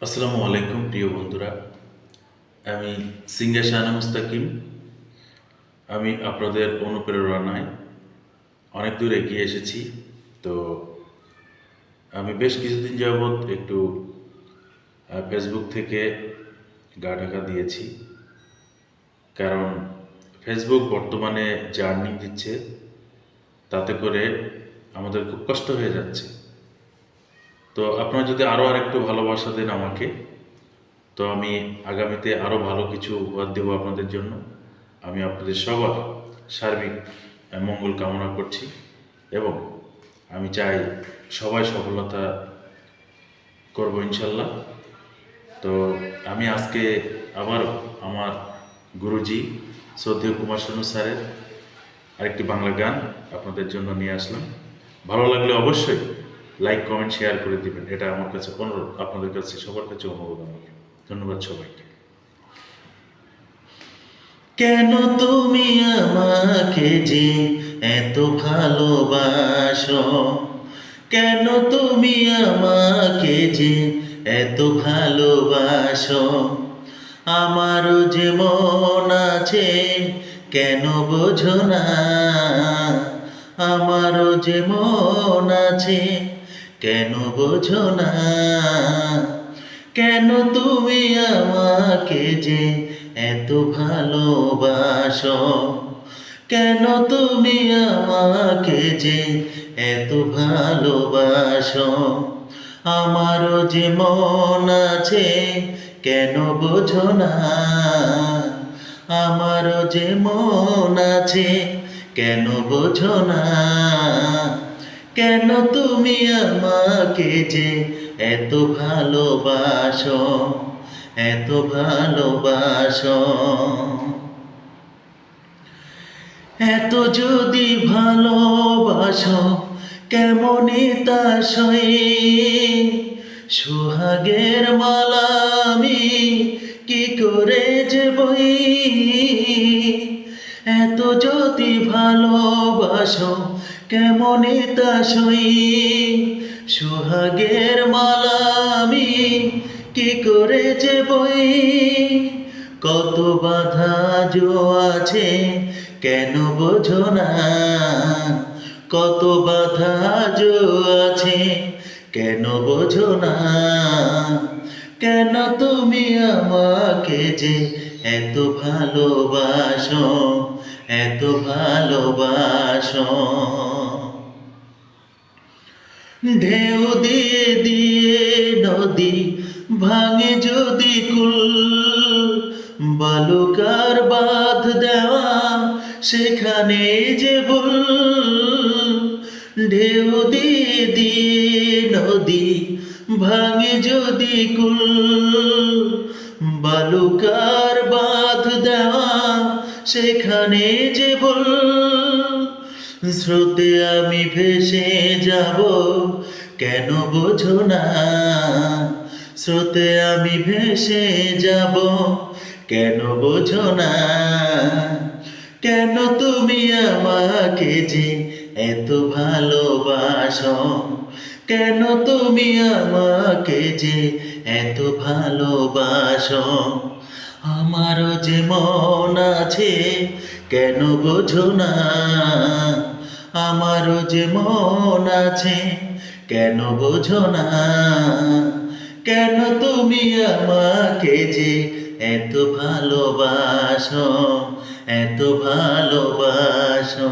আসসালামু আলাইকুম প্রিয় বন্ধুরা। আমি সিঙ্গার শাহানা মুস্তাকিম। আমি আপনাদের অনুপ্রেরণায় অনেক দূর এগিয়ে এসেছি। তো আমি বেশ কিছুদিন যাবৎ একটু ফেসবুক থেকে গা ঢাকা দিয়েছি। কারণ ফেসবুক বর্তমানে যে আর্নিং দিচ্ছে তাতে করে আমাদের খুব কষ্ট হয়ে যাচ্ছে। তো আপনারা যদি আরও আরেকটু ভালোবাসা দেন আমাকে, তো আমি আগামীতে আরও ভালো কিছু উপহার দেবো আপনাদের জন্য। আমি আপনাদের সবার সার্বিক মঙ্গল কামনা করছি এবং আমি চাই সবাই সফলতা করব ইনশাল্লাহ। তো আমি আজকে আবার আমার গুরুজি শ্রদ্ধেয় কুমার শানু স্যারের আরেকটি বাংলা গান আপনাদের জন্য নিয়ে আসলাম। ভালো লাগলে অবশ্যই লাইক কমেন্ট শেয়ার করে দিবেন, এটা আমার কাছে অনুরোধ, আপনাদের কাছে সবার কাছে অনুরোধ আমাকে। ধন্যবাদ সবাইকে। কেন তুমি আমাকে যে এত ভালোবাসো? কেন তুমি আমাকে যে এত ভালোবাসো? আমারও যে মন আছে, কেন বোঝো না? আমারও যে মন আছে, কেন বোঝো না? কেন তুমি আমাকে যে এত ভালোবাসো? কেন তুমি আমাকে যে এত ভালোবাসো? আমারও যে মন আছে, কেন বোঝো না? আমারও যে মন আছে, কেন বোঝো না? কেন তুমি আমাকে যে এত ভালোবাসো, এত ভালোবাসো? এত যদি ভালোবাসো, কেমনই তা সই? সোহাগের মালা আমি কি করে যে বই? এত যদি ভালোবাসো, কেমনই তা সই? সোহাগের মালা আমি কি করে যে বই? কত বাধা জো আছে, কেন বোঝো না? কত বাধা জো আছে, কেন বোঝো না? কেন তুমি আমাকে যে এত ভালোবাসো, এত ভালোবাসো? ঢেউ দিয়ে দিয়ে নদী ভাঙে যদি কুল, বালুকার বাঁধ দেওয়া সেখানে যে ভুল। ঢেউ দিয়ে দিয়ে নদী ভাঙে যদি কুল, বালুকার বাঁধ দেওয়া সেখানে যে ভুল। স্রোতে আমি ভেসে যাব, কেন বোঝো না? স্রোতে আমি ভেসে যাব, কেন বোঝো না? কেন তুমি আমাকে যে এত ভালোবাসো? কেন তুমি আমাকে যে এত ভালোবাসো? আমারও যে মন আছে, কেন বোঝো না? আমারও যে মন আছে, কেন বোঝো না? কেন তুমি আমাকে যে এত ভালোবাসো, এত ভালোবাসো?